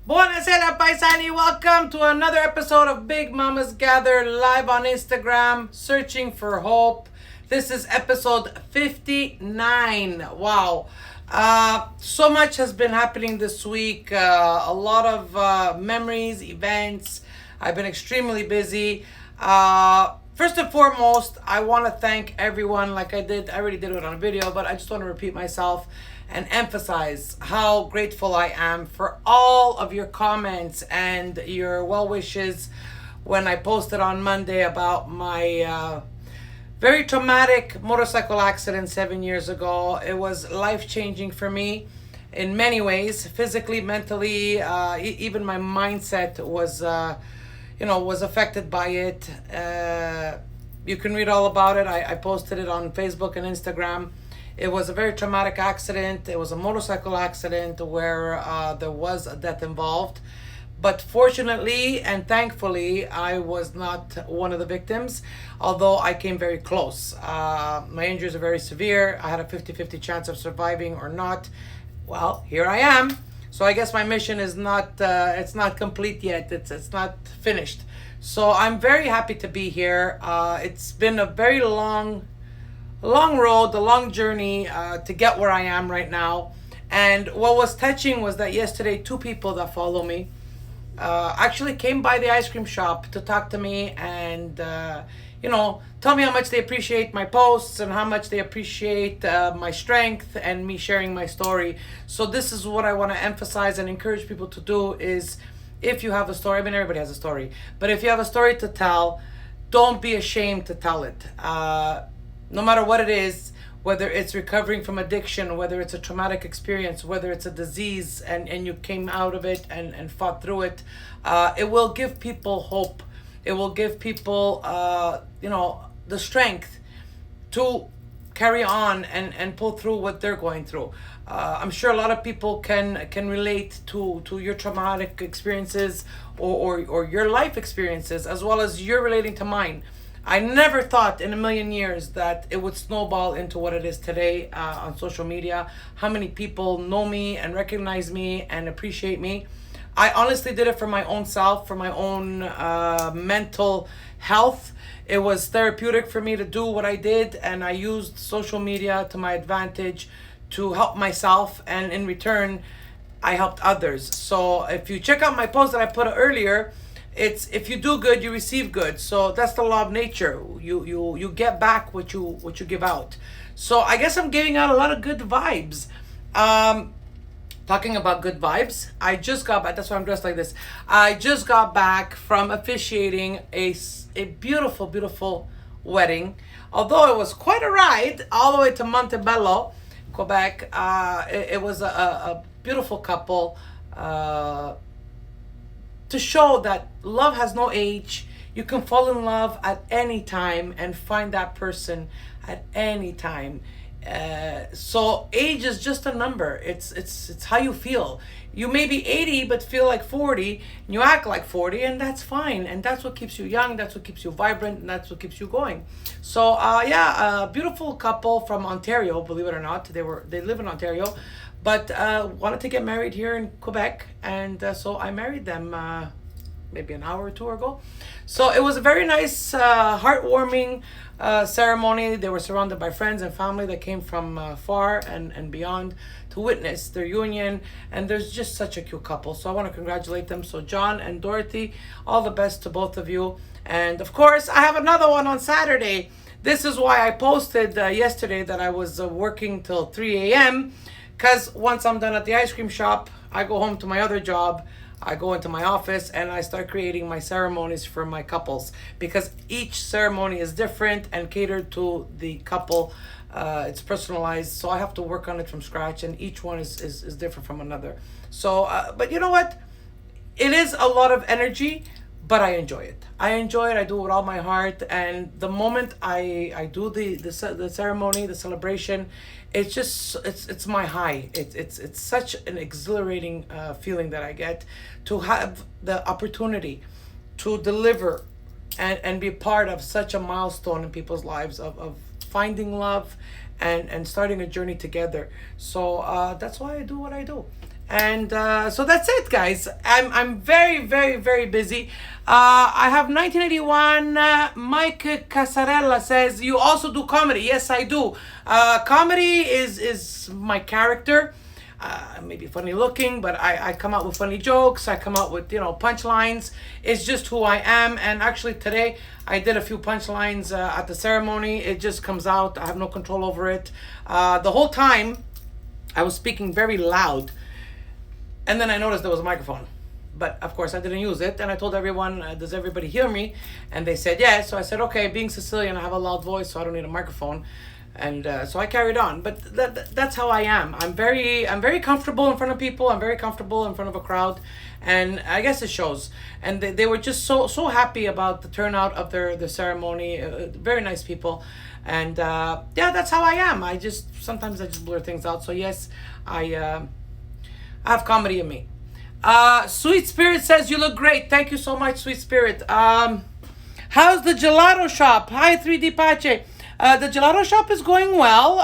Buonasera, paisani. Welcome to another episode of Big Mamas Gather live on Instagram, searching for hope. This is episode 59. Wow. So much has been happening this week. A lot of memories, events. I've been extremely busy. First and foremost, I want to thank everyone. Like I already did it on a video, but I just want to repeat myself and emphasize how grateful I am for all of your comments and your well wishes when I posted on Monday about my very traumatic motorcycle accident 7 years ago. It was life changing for me in many ways, physically, mentally, even my mindset was affected by it. You can read all about it. I posted it on Facebook and Instagram. It was a very traumatic accident. It was a motorcycle accident where there was a death involved. But fortunately and thankfully, I was not one of the victims, although I came very close. My injuries are very severe. I had a 50-50 chance of surviving or not. Well, here I am. So I guess my mission is not, it's not complete yet. It's not finished. So I'm very happy to be here. It's been a very long road, a long journey to get where I am right now. And what was touching was that yesterday, two people that follow me actually came by the ice cream shop to talk to me and, tell me how much they appreciate my posts and how much they appreciate my strength and me sharing my story. So this is what I want to emphasize and encourage people to do is if you have a story, I mean, everybody has a story, but if you have a story to tell, don't be ashamed to tell it. No matter what it is, whether it's recovering from addiction, whether it's a traumatic experience, whether it's a disease and you came out of it and fought through it, it will give people hope. It will give people, the strength to carry on and pull through what they're going through. I'm sure a lot of people can relate to your traumatic experiences or your life experiences as well as you're relating to mine. I never thought in a million years that it would snowball into what it is today on social media. How many people know me and recognize me and appreciate me. I honestly did it for my own self, for my own mental health. It was therapeutic for me to do what I did, and I used social media to my advantage to help myself, and in return, I helped others. So if you check out my post that I put earlier, it's if you do good you receive good. So that's the law of nature. You get back what you give out. So I guess I'm giving out a lot of good vibes. Talking about good vibes, I just got back. That's why I'm dressed like this. I just got back from officiating a beautiful wedding. Although it was quite a ride all the way to Montebello, Quebec. It was a beautiful couple. To show that love has no age. You can fall in love at any time and find that person at any time. So age is just a number. It's how you feel. You may be 80 but feel like 40, and you act like 40, and that's fine. And that's what keeps you young. That's what keeps you vibrant, and that's what keeps you going. So a beautiful couple from Ontario. Believe it or not, they live in Ontario, but wanted to get married here in Quebec, and so I married them maybe an hour or two ago. So it was a very nice, heartwarming ceremony. They were surrounded by friends and family that came from far and beyond to witness their union. And there's just such a cute couple. So I want to congratulate them. So John and Dorothy, all the best to both of you. And of course, I have another one on Saturday. This is why I posted yesterday that I was working till 3 a.m. Because once I'm done at the ice cream shop, I go home to my other job. I go into my office and I start creating my ceremonies for my couples because each ceremony is different and catered to the couple. It's personalized, so I have to work on it from scratch, and each one is different from another. So, but you know what? It is a lot of energy, but I enjoy it. I enjoy it. I do it with all my heart. And the moment I do the ceremony, the celebration, it's my high. It's such an exhilarating feeling that I get to have the opportunity to deliver and be part of such a milestone in people's lives of finding love and starting a journey together. So that's why I do what I do. And so that's it, guys. I'm very, very, very busy. I have 1981. Mike Casarella says, you also do comedy. Yes, I do. Comedy is my character. Maybe funny looking, but I come out with funny jokes. I come out with, punchlines. It's just who I am. And actually today I did a few punchlines at the ceremony. It just comes out. I have no control over it. The whole time I was speaking very loud, and then I noticed there was a microphone. But of course I didn't use it. And I told everyone, does everybody hear me? And they said yes. So I said, okay, being Sicilian, I have a loud voice, so I don't need a microphone. And so I carried on. But that's how I am. I'm very comfortable in front of people. I'm very comfortable in front of a crowd. And I guess it shows. And they were just so happy about the turnout of their ceremony. Very nice people. And yeah, that's how I am. Sometimes I just blur things out. So yes, I have comedy in me. Sweet Spirit says, you look great. Thank you so much, Sweet Spirit. How's the gelato shop? Hi, 3D Pache. The gelato shop is going well.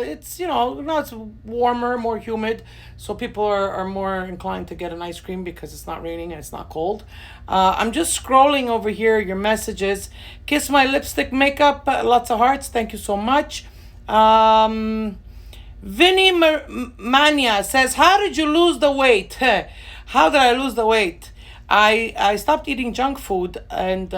It's, now it's warmer, more humid. So people are more inclined to get an ice cream because it's not raining and it's not cold. I'm just scrolling over here, your messages. Kiss my lipstick makeup. Lots of hearts. Thank you so much. Vinny Mania says, how did you lose the weight? How did I lose the weight? I stopped eating junk food, and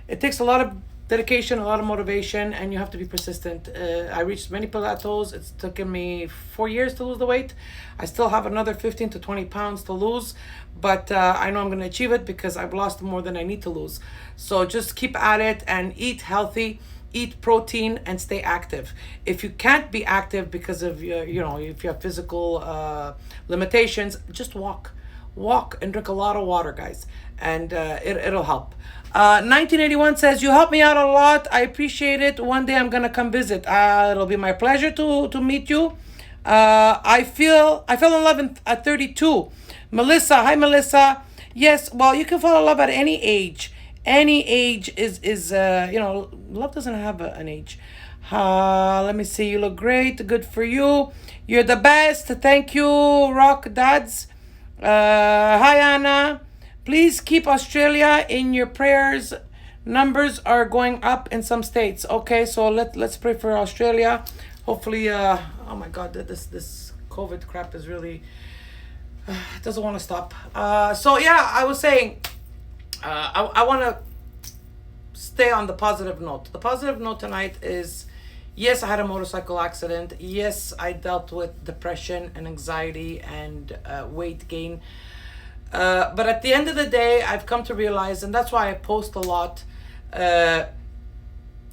it takes a lot of dedication, a lot of motivation, and you have to be persistent. I reached many plateaus. It's taken me 4 years to lose the weight. I still have another 15 to 20 pounds to lose, but I know I'm going to achieve it because I've lost more than I need to lose. So just keep at it and eat healthy. Eat protein and stay active. If you can't be active because of if you have physical limitations, just walk and drink a lot of water, guys, and it'll help. 1981 says, you help me out a lot. I appreciate it. One day I'm gonna come visit. It'll be my pleasure to meet you. I fell in love at 32. Melissa, hi Melissa. Yes, well, you can fall in love at any age. Any age is love doesn't have an age. Let me see. You look great. Good for you. You're the best. Thank you, Rock Dads. Hi, Anna. Please keep Australia in your prayers. Numbers are going up in some states. Okay, so let's pray for Australia. Hopefully, oh my God, this COVID crap is really doesn't want to stop. So yeah, I was saying. I want to stay on the positive note. The positive note tonight is, yes, I had a motorcycle accident. Yes, I dealt with depression and anxiety and weight gain. But at the end of the day, I've come to realize, and that's why I post a lot,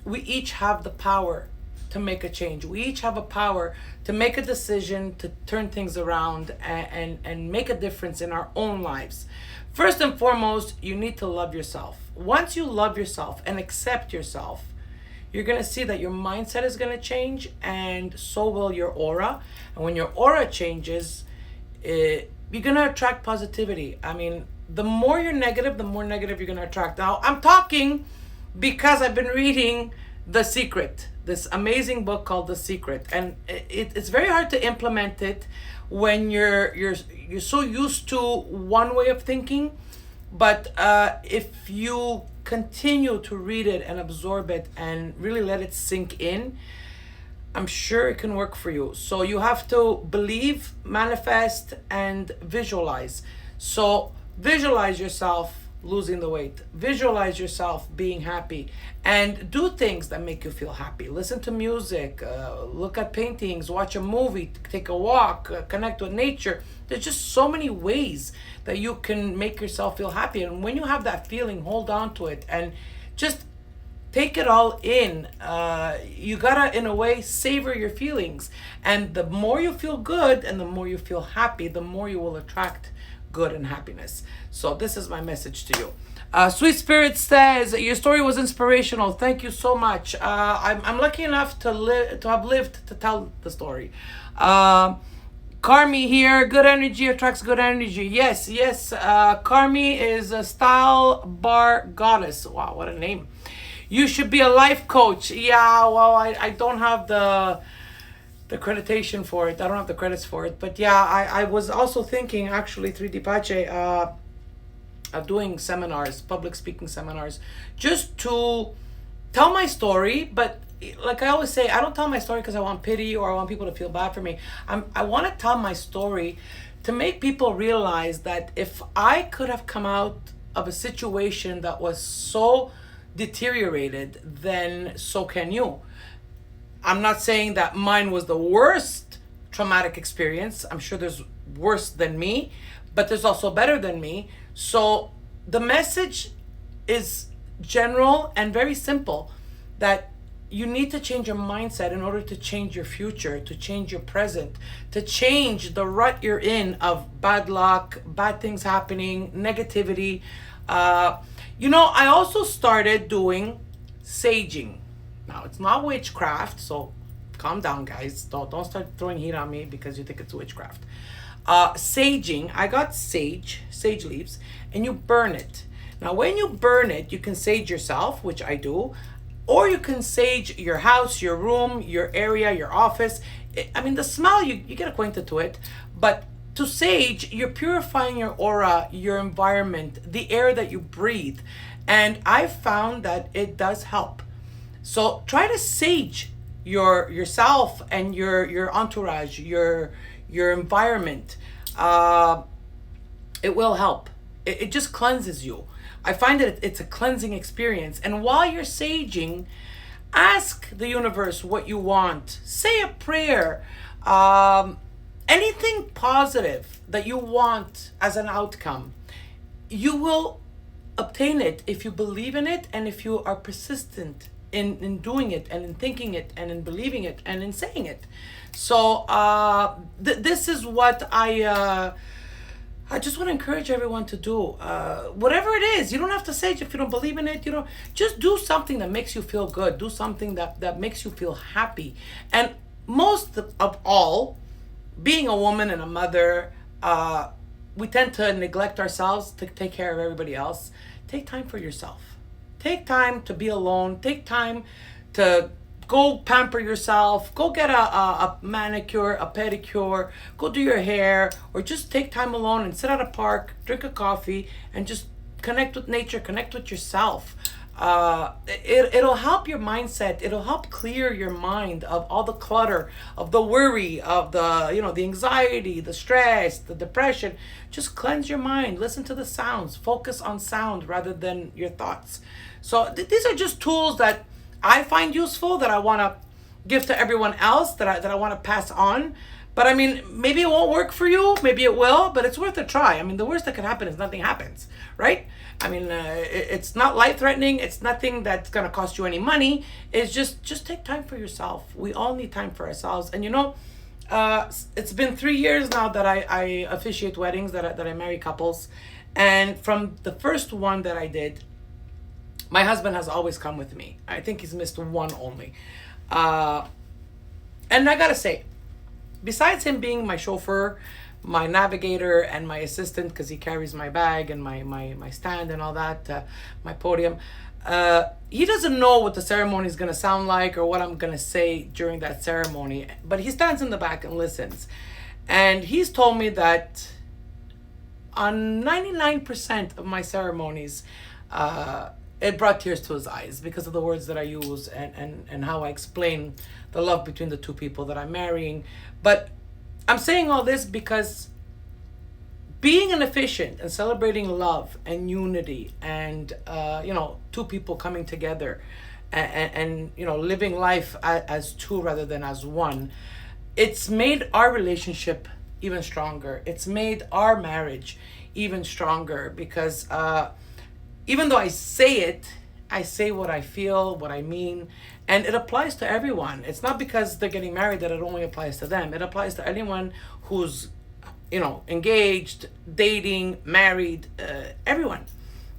we each have the power to make a change. We each have a power to make a decision, to turn things around and make a difference in our own lives. First and foremost, you need to love yourself. Once you love yourself and accept yourself, you're going to see that your mindset is going to change, and so will your aura. And when your aura changes, you're going to attract positivity. I mean, the more you're negative, the more negative you're going to attract. Now, I'm talking because I've been reading The Secret, this amazing book called The Secret. And it's very hard to implement it when you're so used to one way of thinking. But if you continue to read it and absorb it and really let it sink in, I'm sure it can work for you. So you have to believe, manifest, and visualize. So visualize yourself losing the weight. Visualize yourself being happy, and do things that make you feel happy. Listen to music, look at paintings, watch a movie, take a walk, connect with nature. There's just so many ways that you can make yourself feel happy. And when you have that feeling, hold on to it and just take it all in. You gotta, in a way, savor your feelings. And the more you feel good and the more you feel happy, the more you will attract good and happiness. So this is my message to you. Sweet Spirit says, your story was inspirational. Thank you so much. I'm lucky enough to have lived to tell the story. Carmi here, good energy attracts good energy. Yes. Carmi is a style bar goddess. Wow, what a name. You should be a life coach. Yeah, well, I don't have the the accreditation for it. I don't have the credits for it. But yeah, I was also thinking actually 3D Pache of doing seminars, public speaking seminars, just to tell my story. But like I always say, I don't tell my story because I want pity or I want people to feel bad for me. I want to tell my story to make people realize that if I could have come out of a situation that was so deteriorated, then so can you. I'm not saying that mine was the worst traumatic experience. I'm sure there's worse than me, but there's also better than me. So the message is general and very simple, that you need to change your mindset in order to change your future, to change your present, to change the rut you're in of bad luck, bad things happening, negativity. I also started doing saging. Now, it's not witchcraft, so calm down, guys. Don't start throwing heat on me because you think it's witchcraft. Saging, I got sage leaves, and you burn it. Now, when you burn it, you can sage yourself, which I do, or you can sage your house, your room, your area, your office. The smell, you get acquainted to it, but to sage, you're purifying your aura, your environment, the air that you breathe. And I found that it does help. So try to sage yourself and your entourage, your environment. It will help. It just cleanses you. I find that it's a cleansing experience. And while you're saging, ask the universe what you want. Say a prayer. Anything positive that you want as an outcome, you will obtain it if you believe in it and if you are persistent in doing it and in thinking it and in believing it and in saying it. So this is what I just want to encourage everyone to do. Whatever it is, you don't have to sage if you don't believe in it. Just do something that makes you feel good. Do something that makes you feel happy. And most of all, being a woman and a mother, we tend to neglect ourselves to take care of everybody else. Take time for yourself. Take time to be alone. Take time to go pamper yourself. Go get a manicure, a pedicure. Go do your hair, or just take time alone and sit at a park, drink a coffee, and just connect with nature, connect with yourself. It'll help your mindset. It'll help clear your mind of all the clutter, of the worry, of the anxiety, the stress, the depression. Just cleanse your mind. Listen to the sounds. Focus on sound rather than your thoughts. So these are just tools that I find useful, that I want to give to everyone else, that I want to pass on. But maybe it won't work for you, maybe it will, but it's worth a try. The worst that could happen is nothing happens, right? It's not life-threatening. It's nothing that's going to cost you any money. It's just take time for yourself. We all need time for ourselves. And it's been 3 years now that I officiate weddings, that I marry couples. And from the first one that I did, my husband has always come with me. I think he's missed one only. And I gotta say, besides him being my chauffeur, my navigator, and my assistant, because he carries my bag and my stand and all that, my podium, he doesn't know what the ceremony is going to sound like or what I'm going to say during that ceremony, but he stands in the back and listens. And he's told me that on 99% of my ceremonies, it brought tears to his eyes because of the words that I use and how I explain the love between the two people that I'm marrying. But I'm saying all this because being an officiant and celebrating love and unity and, two people coming together and living life as two rather than as one, it's made our relationship even stronger. It's made our marriage even stronger because even though I say it, I say what I feel, what I mean, and it applies to everyone. It's not because they're getting married that it only applies to them. It applies to anyone who's, engaged, dating, married, everyone.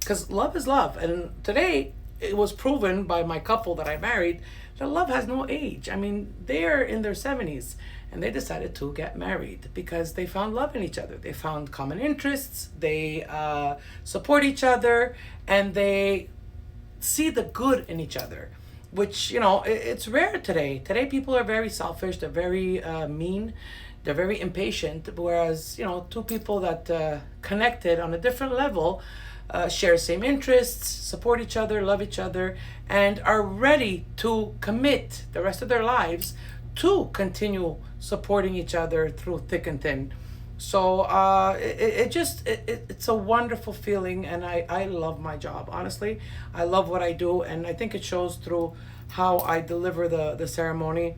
Because love is love. And today, it was proven by my couple that I married that love has no age. They're in their 70s and they decided to get married because they found love in each other. They found common interests, they support each other, and they see the good in each other. which, it's rare today. Today, people are very selfish. They're very mean. They're very impatient. Whereas, two people that connected on a different level share same interests, support each other, love each other, and are ready to commit the rest of their lives to continue supporting each other through thick and thin. So it's a wonderful feeling, and I love my job. Honestly, I love what I do, and I think it shows through how I deliver the ceremony.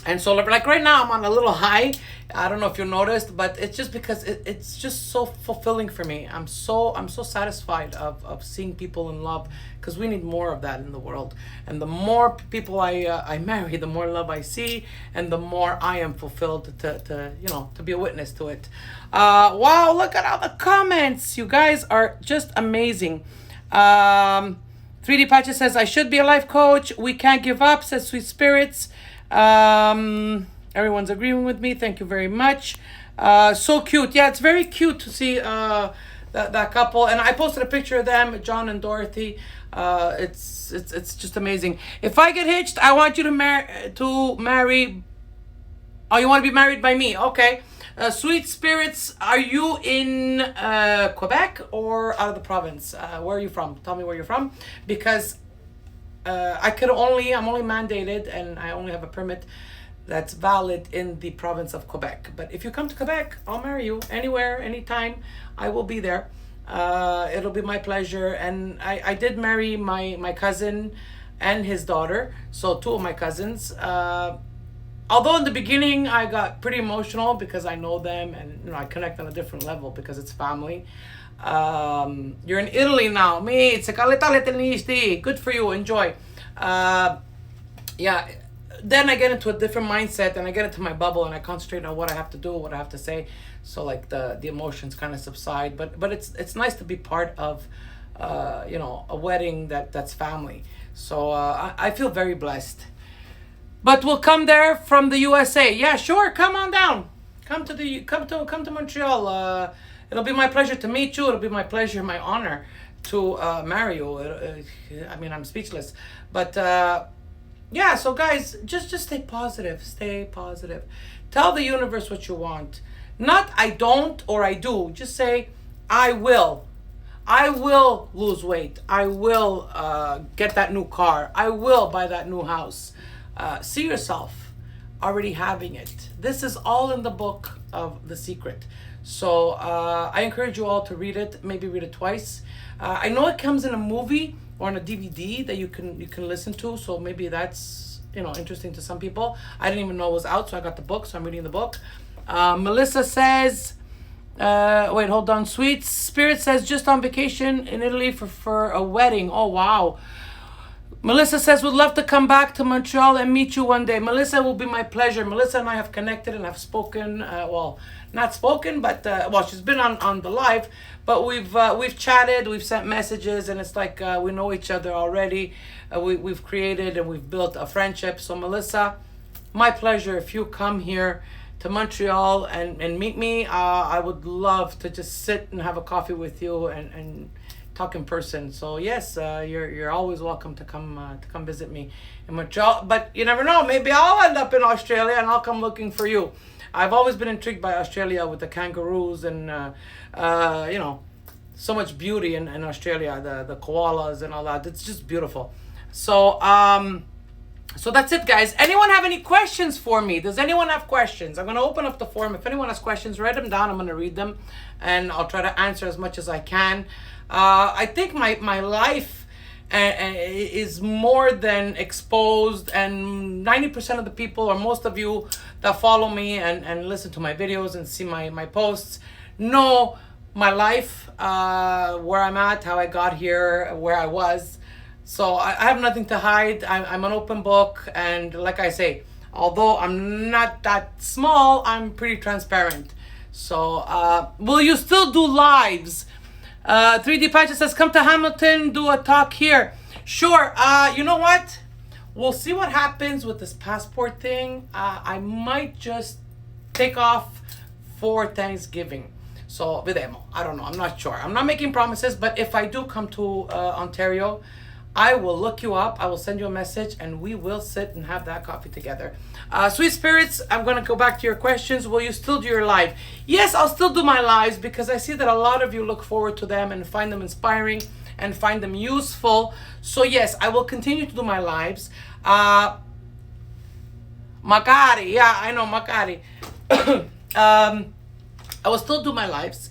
And so, like right now, I'm on a little high. I don't know if you noticed, but it's just because it's just so fulfilling for me. I'm so satisfied of seeing people in love, because we need more of that in the world. And the more people I marry, the more love I see, and the more I am fulfilled to be a witness to it. Wow! Look at all the comments. You guys are just amazing. 3D Patches says, I should be a life coach. We can't give up, says Sweet Spirits. Everyone's agreeing with me. Thank you very much. So cute. Yeah, it's very cute to see that couple. And I posted a picture of them, John and Dorothy. It's just amazing. If I get hitched, I want you to marry. Oh, you want to be married by me? Okay. Sweet Spirits, are you in Quebec or out of the province? Where are you from? Tell me where you're from, because I'm only mandated, and I only have a permit that's valid in the province of Quebec. But if you come to Quebec, I'll marry you anywhere, anytime. I will be there. It'll be my pleasure. And I did marry my cousin and his daughter, so two of my cousins. Although in the beginning I got pretty emotional because I know them, and I connect on a different level because it's family. You're in Italy now. Good for you. Enjoy. Yeah. Then I get into a different mindset, and I get into my bubble, and I concentrate on what I have to do, what I have to say. So like the emotions kind of subside. But it's nice to be part of a wedding that's family. So I feel very blessed. But we'll come there from the USA. Yeah, sure. Come on down. Come to Montreal. It'll be my pleasure to meet you. It'll be my pleasure, my honor to marry you. I'm speechless. But yeah, so guys, just stay positive. Stay positive. Tell the universe what you want. Not I don't or I do. Just say I will. I will lose weight. I will get that new car. I will buy that new house. See yourself already having it. This is all in the book of The Secret. So I encourage you all to read it. Maybe read it twice. I know it comes in a movie or on a DVD that you can listen to. So maybe that's interesting to some people. I didn't even know it was out, so I got the book. So I'm reading the book. Melissa says, wait, hold on. Sweet Spirit says, just on vacation in Italy for a wedding. Oh wow. Melissa says, would love to come back to Montreal and meet you one day. Melissa, will be my pleasure. Melissa and I have connected and have spoken. Not spoken, but she's been on the live. But we've chatted, we've sent messages, and it's like we know each other already. We've created and we've built a friendship. So Melissa, my pleasure. If you come here to Montreal and meet me, I would love to just sit and have a coffee with you and talk in person. So yes, you're always welcome to come visit me in Montreal. But you never know, maybe I'll end up in Australia and I'll come looking for you. I've always been intrigued by Australia with the kangaroos and so much beauty in Australia, the koalas and all that. It's just beautiful. So so that's it, guys. Anyone have any questions for me? Does anyone have questions? I'm going to open up the forum. If anyone has questions, write them down. I'm going to read them and I'll try to answer as much as I can. I think my life is more than exposed, and 90% of the people, or most of you that follow me and listen to my videos and see my posts, know my life, where I'm at, how I got here, where I was. So I have nothing to hide. I'm an open book, and like I say, although I'm not that small, I'm pretty transparent. So will you still do lives? 3D Patches says, come to Hamilton, do a talk here. Sure. You know what? We'll see what happens with this passport thing. I might just take off for Thanksgiving. So, vedemo. I don't know. I'm not sure. I'm not making promises, but if I do come to Ontario, I will look you up. I will send you a message and we will sit and have that coffee together. Sweet spirits, I'm going to go back to your questions. Will you still do your live? Yes, I'll still do my lives because I see that a lot of you look forward to them and find them inspiring and find them useful. So yes, I will continue to do my lives. Makari, yeah, I know, Makari. I will still do my lives.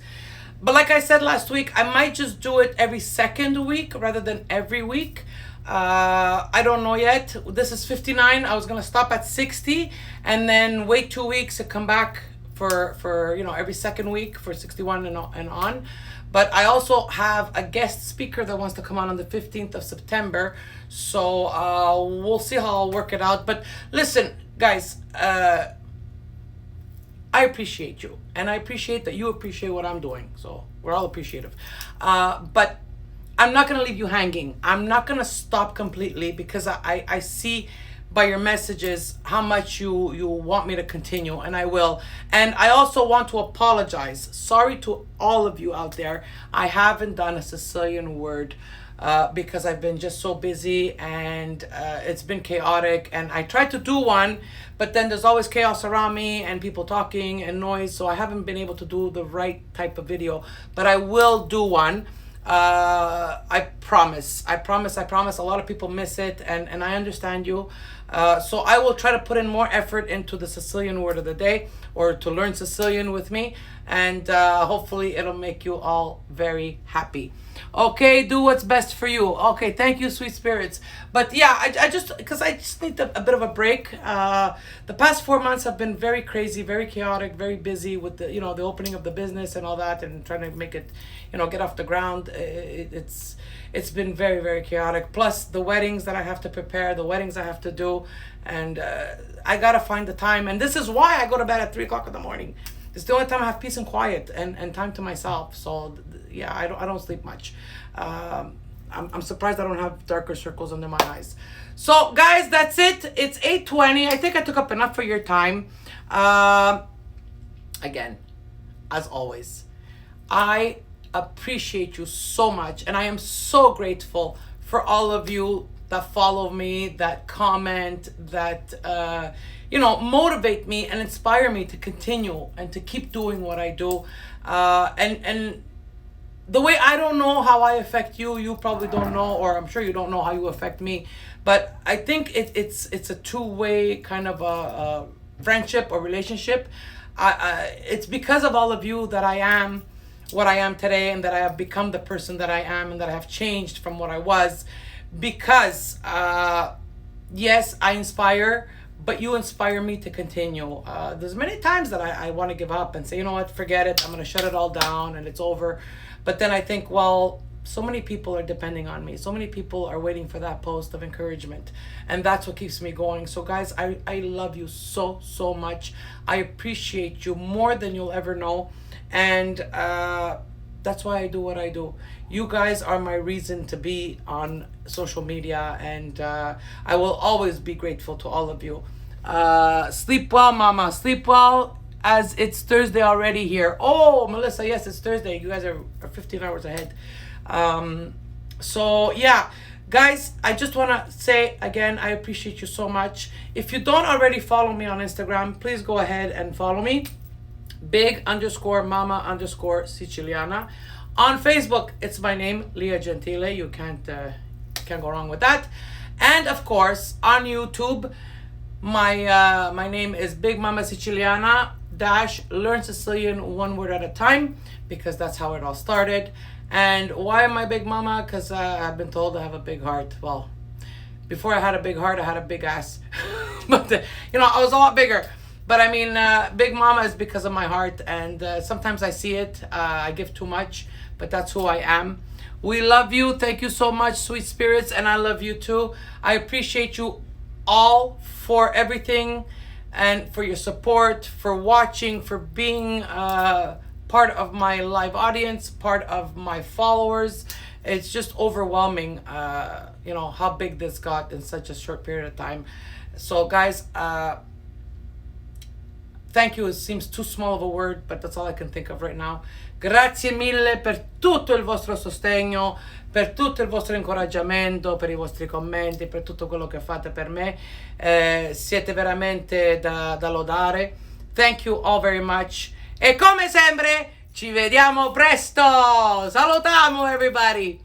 But like I said last week, I might just do it every second week rather than every week. I don't know yet. This is 59. I was going to stop at 60 and then wait 2 weeks to come back for every second week for 61 and on. But I also have a guest speaker that wants to come on the 15th of September. So we'll see how I'll work it out. But listen, guys, I appreciate you, and I appreciate that you appreciate what I'm doing. So we're all appreciative. But I'm not going to leave you hanging. I'm not going to stop completely because I see by your messages how much you want me to continue, and I will. And I also want to apologize. Sorry to all of you out there. I haven't done a Sicilian word because I've been just so busy and it's been chaotic, and I tried to do one, but then there's always chaos around me and people talking and noise, so I haven't been able to do the right type of video, but I will do one. I promise. A lot of people miss it, and I understand you. So I will try to put in more effort into the Sicilian word of the day, or to learn Sicilian with me, and hopefully it'll make you all very happy. Okay, do what's best for you. Okay, thank you, sweet spirits. But yeah, I just need a bit of a break. The past 4 months have been very crazy, very chaotic, very busy with the the opening of the business and all that, and trying to make it get off the ground. It's been very, very chaotic. Plus the weddings that I have to prepare, the weddings I have to do, and I gotta find the time. And this is why I go to bed at 3 o'clock in the morning. It's the only time I have peace and quiet and time to myself. So yeah, I don't sleep much. I'm surprised I don't have darker circles under my eyes. So guys, that's it. It's 8:20. I think I took up enough for your time. Again, as always, I appreciate you so much, and I am so grateful for all of you that follow me, that comment, that motivate me and inspire me to continue and to keep doing what I do. And the way I don't know how I affect you, you probably don't know, or I'm sure you don't know how you affect me. But I think it's a two-way kind of a friendship or relationship. It's because of all of you that I am what I am today, and that I have become the person that I am, and that I have changed from what I was. Because yes, I inspire, but you inspire me to continue. There's many times that I want to give up and say, you know what, forget it, I'm going to shut it all down and it's over. But then I think, well, so many people are depending on me. So many people are waiting for that post of encouragement. And that's what keeps me going. So guys, I love you so, so much. I appreciate you more than you'll ever know. And that's why I do what I do. You guys are my reason to be on social media, and I will always be grateful to all of you. Sleep well, mama. Sleep well, as it's Thursday already here. Oh, Melissa, yes, it's Thursday. You guys are 15 hours ahead. So yeah, guys, I just want to say again, I appreciate you so much. If you don't already follow me on Instagram, please go ahead and follow me. Big_mama_Siciliana. On Facebook, it's my name, Leah Gentile. You can't go wrong with that. And of course, on YouTube, my name is Big Mama Siciliana -- Learn Sicilian one word at a time, because that's how it all started. And why am I Big Mama? Because I've been told I have a big heart. Well, before I had a big heart, I had a big ass. But I was a lot bigger. But I mean, Big Mama is because of my heart, and sometimes I see it. I give too much, but that's who I am. We love you. Thank you so much, sweet spirits, and I love you too. I appreciate you all for everything, and for your support, for watching, for being part of my live audience, part of my followers. It's just overwhelming, how big this got in such a short period of time. So guys, thank you. It seems too small of a word, but that's all I can think of right now. Grazie mille per tutto il vostro sostegno, per tutto il vostro incoraggiamento, per i vostri commenti, per tutto quello che fate per me. Siete veramente da lodare. Thank you all very much. E come sempre ci vediamo presto. Salutamu everybody.